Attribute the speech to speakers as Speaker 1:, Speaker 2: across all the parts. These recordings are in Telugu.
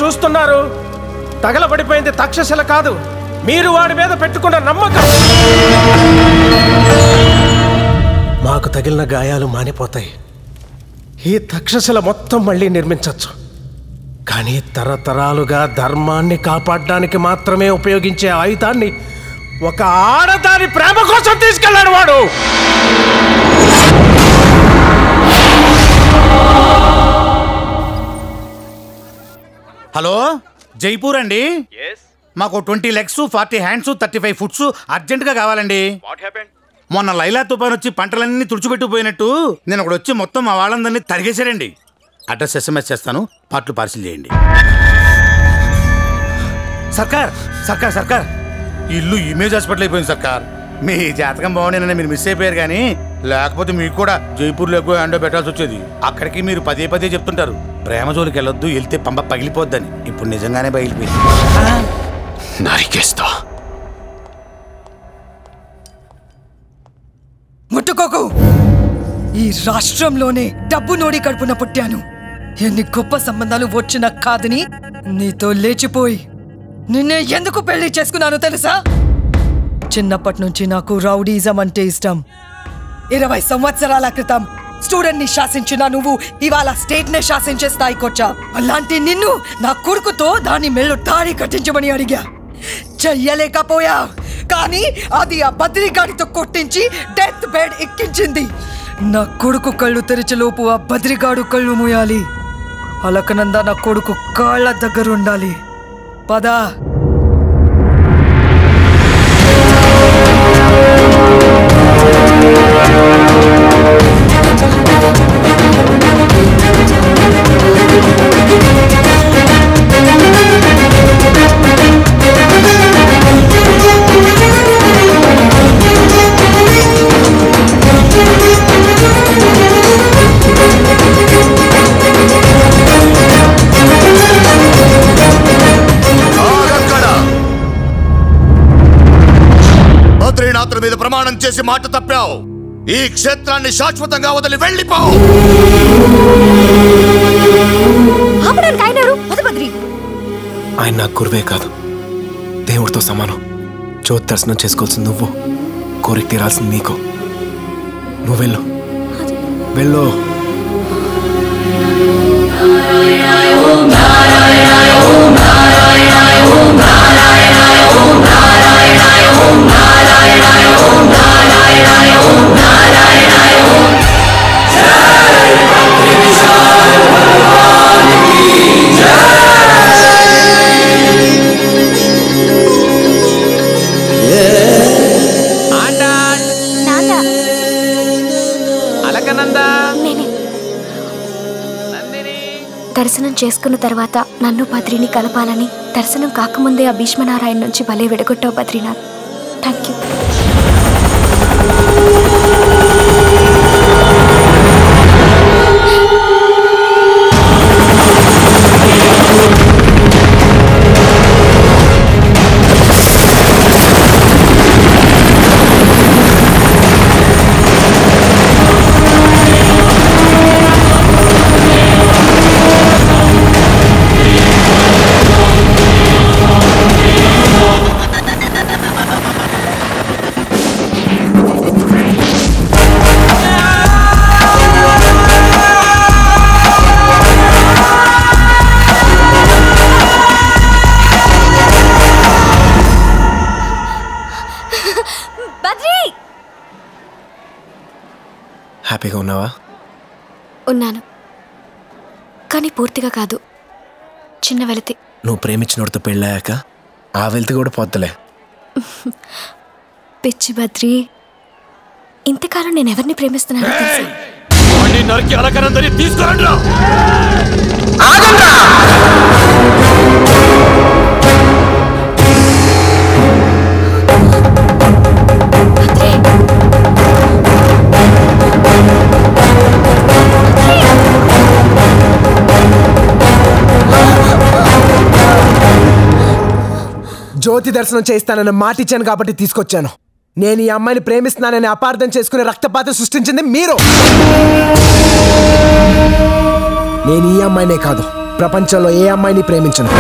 Speaker 1: చూస్తున్నారు? తగలబడిపోయింది తక్షశిల కాదు, మీరు వాడి మీద పెట్టుకున్న నమ్మకం. మాకు తగిలిన గాయాలు మానిపోతాయి. ఈ తక్షశిల మొత్తం మళ్ళీ నిర్మించవచ్చు. కానీ తరతరాలుగా ధర్మాన్ని కాపాడడానికి మాత్రమే ఉపయోగించే ఆయుధాన్ని ఒక ఆడదాని ప్రేమ కోసం తీసుకెళ్ళాడు వాడు.
Speaker 2: హలో, జైపూర్ అండి. మాకు 20 legs, 40 hands, 35 foot అర్జెంటుగా కావాలండి. మొన్న లైలా తుఫాన్ వచ్చి పంటలన్నీ తుడిచిపెట్టుకుపోయినట్టు నేను ఒకటి వచ్చి మొత్తం మా వాళ్ళందరినీ తరిగేశారండి. అడ్రస్ SMS చేస్తాను, పార్ట్లు పార్సిల్ చేయండి. సర్కార్ సర్కార్ సర్కార్ ఇల్లు ఇమేజ్ హాస్పిటల్ అయిపోయింది సర్కార్. మీ జాతకం బాగుండేనని మీరు మిస్ అయిపోయారు, కానీ లేకపోతే మీకు కూడా జైపూర్లో ఎక్కువ హ్యాండో పెట్టాల్సి వచ్చేది. అక్కడికి మీరు పదే పదే చెప్తుంటారు ప్రేమ జోలికి వెళ్ళొద్దు, వెళ్తే పంప పగిలిపోద్దని. ఇప్పుడు నిజంగానే పగిలిపోయింది.
Speaker 3: నరికేస్తా.
Speaker 4: ముట్టుకోకు. ఈ రాష్ట్రంలోనే డబ్బు నోడి కడుపున పుట్టాను. ఎన్ని గొప్ప సంబంధాలు వచ్చినా కాదని నీతో లేచిపోయి నిన్నే ఎందుకు పెళ్లి చేసుకున్నాను తెలుసా? చిన్నప్పటి నుంచి నాకు రౌడీజం అంటే ఇష్టం. 20 సంవత్సరాల క్రితం స్టూడెంట్ ని శాసించిన నువ్వు ఇవాళ స్టేట్ నే శాసించే స్థాయికొచ్చా. అలాంటి నిన్ను నా కొడుకుతో దాని మెళ్ళు తాడి కట్టించమని అడిగా, చెయ్యలేకపోయా. కానీ అది ఆ బద్రిగాడితో కొట్టించి డెత్ బెడ్ ఎక్కించింది. నా కొడుకు కళ్ళు తెరిచేలోపు ఆ బద్రిగాడు కళ్ళు మూయాలి. అలకనంద నా కొడుకు కాళ్ళ దగ్గర ఉండాలి. పదా.
Speaker 5: బద్రీనాథుల మీద ప్రమాణం చేసి మాట తప్పావు. ఈ క్షేత్రాన్ని శాశ్వతంగా వదిలి వెళ్ళిపో.
Speaker 3: ఆయన నాకు గురువే కాదు, దేవుడితో సమానం. జ్యోతి దర్శనం చేసుకోవాల్సింది నువ్వు, కోరిక తీరాల్సింది నీకు. నువ్వు వెళ్ళు, వెళ్ళు.
Speaker 6: దర్శనం చేసుకున్న తర్వాత నన్ను బద్రీని కలపాలని దర్శనం కాకముందే ఆ భీష్మనారాయణ నుంచి భలే విడగొట్టావు బద్రీనాథ్. Thank you.
Speaker 3: హ్యాపీగా ఉన్నావా?
Speaker 6: ఉన్నాను, కానీ పూర్తిగా కాదు. చిన్న వెలితి.
Speaker 3: నువ్వు ప్రేమించినోడితో పెళ్ళాక ఆ వెలితి కూడా పోతలే.
Speaker 6: పిచ్చి బద్రి, ఇంతకాలం నేను ఎవరిని ప్రేమిస్తున్నాను తెలుసా?
Speaker 7: జ్యోతి దర్శనం చేయిస్తానని మాటిచ్చాను కాబట్టి తీసుకొచ్చాను. నేను ఈ అమ్మాయిని ప్రేమిస్తున్నానని అపార్థం చేసుకునే రక్తపాతం సృష్టించింది మీరు. నేను ఈ అమ్మాయినే కాదు, ప్రపంచంలో ఏ అమ్మాయిని ప్రేమించను.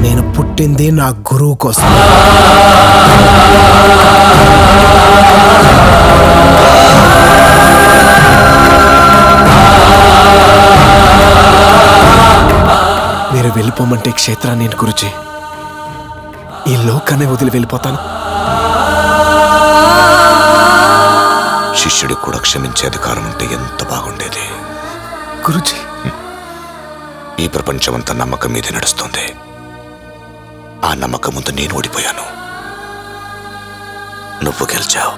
Speaker 7: నేను పుట్టింది నా గురువు కోసం. మీరు వెళ్ళిపోమంటే క్షేత్రాన్ని నేను గురుజీ ఈ లోకాన్ని వదిలి వెళ్ళిపోతాను.
Speaker 5: శిష్యుడికి కూడా క్షమించే అధికారం ఉంటే ఎంత బాగుండేది.
Speaker 7: గురుజీ,
Speaker 5: ఈ ప్రపంచం అంతా నమ్మకం మీదే నడుస్తుంది. ఆ నమ్మకం ముందు నేను ఓడిపోయాను, నువ్వు గెలిచావు.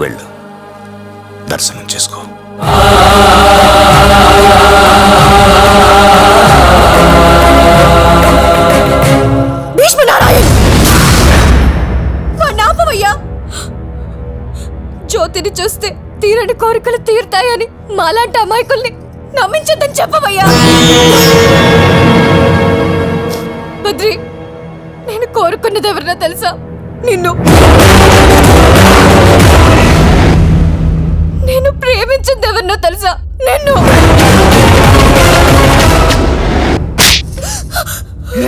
Speaker 5: వెళ్ళు, దర్శనం చేసుకో.
Speaker 6: జ్యోతిని చూస్తే తీరని కోరికలు తీరుతాయని మాలాంటి అమాయకుల్ని నమ్మించొద్దని చెప్పవయ్యా. బద్రి, నేను కోరుకున్నది ఎవరినో తెలుసా? నిన్ను. నేను ప్రేమించింది ఎవరినో తెలుసా? నిన్ను.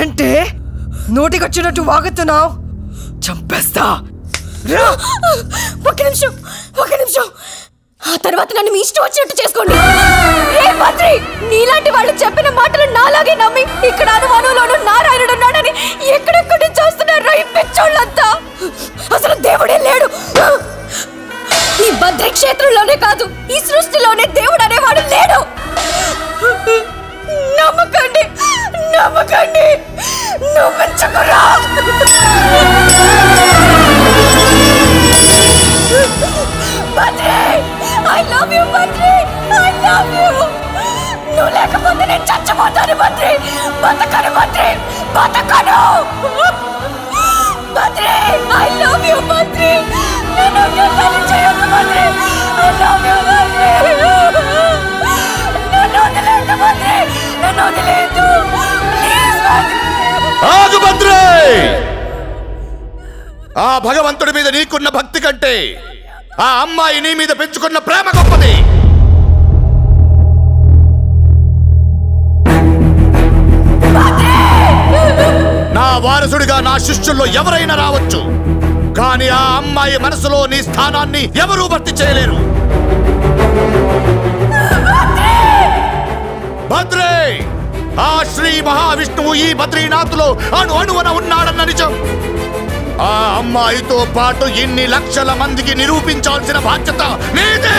Speaker 4: ఏంటి నోటికొచ్చినట్టు వాగుతున్నావు? చంపేస్తా.
Speaker 6: ఒక నిమిషం, ఒక నిమిషం. ఆ తర్వాత నన్ను మీ ఇష్టం వచ్చినట్టు చేసుకోండి. బద్రి, నీలాంటి వాళ్ళు చెప్పిన మాటలు నాలాగే నమ్మి ఇక్కడ అనుమానంలోనూ నారాయణుడు ఉన్నాడని ఎక్కడెక్కడి నుంచి వస్తున్నారో ఈ పిచ్చోళ్ళంతా. అసలు దేవుడే లేడు. ఈ బద్రి క్షేత్రంలోనే కాదు, ఈ సృష్టిలోనే దేవుడు అనేవాడు లేడు. నమ్మకండి, నమ్మకండి, నమ్మించకురా. Badri, I love you, Badri, I love you. నువ్వు లేకపోతే నేను చచ్చిపోతాను Badri. బతకను Badri, బతకను. Badri, I love you, Badri. నేను ఎన్నని చేయొద్దు Badri. I love you, Badri. నన్ను వదిలేద్దు బద్రి, నన్ను వదిలేద్దు. ప్లీజ్ బద్రి.
Speaker 5: ఆగు బద్రి. ఆ భగవంతుడి మీద నీకున్న భక్తి కంటే ఆ అమ్మాయి నీ మీద పెంచుకున్న ప్రేమ గొప్పది. నా వారసుడిగా నా శిష్యుల్లో ఎవరైనా రావచ్చు, కానీ ఆ అమ్మాయి మనసులో నీ స్థానాన్ని ఎవరూ భర్తీ చేయలేరు. బద్రీ, ఆ శ్రీ మహావిష్ణువు ఈ బద్రీనాథ్లో అణువణ ఉన్నాడన్న నిజం ఆ అమ్మాయితో పాటు ఇన్ని లక్షల మందికి నిరూపించాల్సిన బాధ్యత నీదే.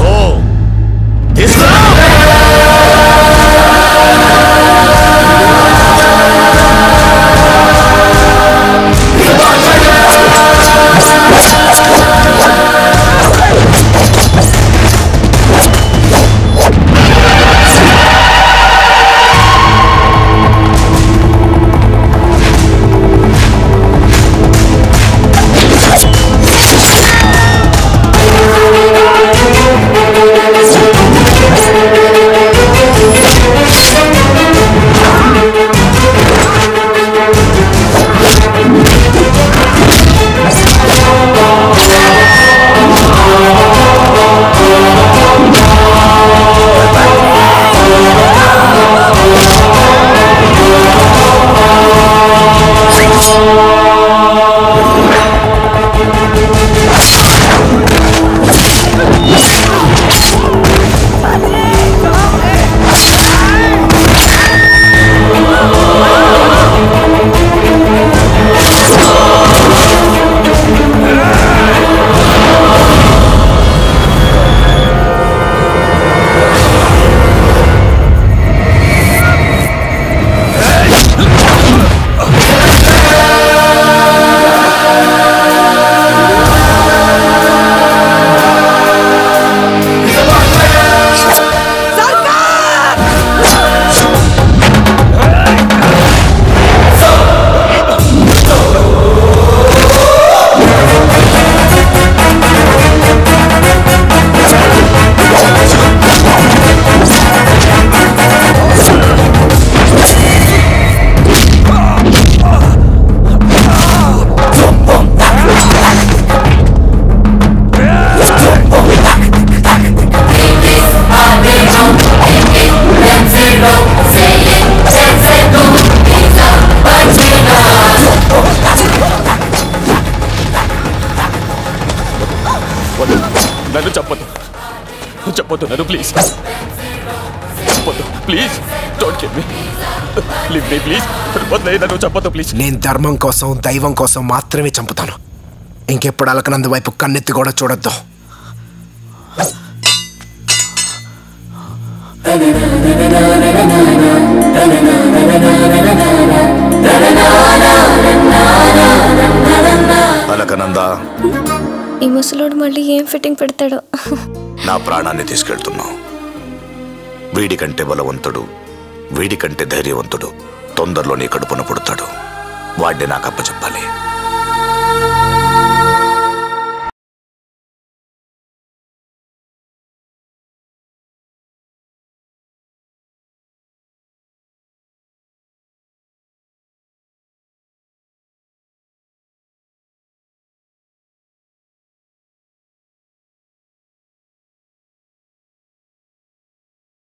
Speaker 5: ఓ తీసుకురా.
Speaker 8: చెప్పొద్దు ప్లీజ్, చెప్పొద్దు please, don't kill me, live me please, వదిలేయ్, చెప్పొద్దు ప్లీజ్.
Speaker 7: నేను ధర్మం కోసం దైవం కోసం మాత్రమే చంపుతాను. ఇంకెప్పుడు అలకనంద వైపు కన్నెత్తి కూడా చూడొద్దు.
Speaker 5: అలకనంద,
Speaker 6: ఈ ముసలోడు మళ్ళీ ఏం ఫిట్టింగ్ పెడతాడో.
Speaker 5: నా ప్రాణాన్ని తీసుకెళ్తున్నావు. వీడికంటే బలవంతుడు, వీడికంటే ధైర్యవంతుడు తొందరలో నీ కడుపున పుడతాడు. వాడిని నాకు అప్పచెప్పాలి.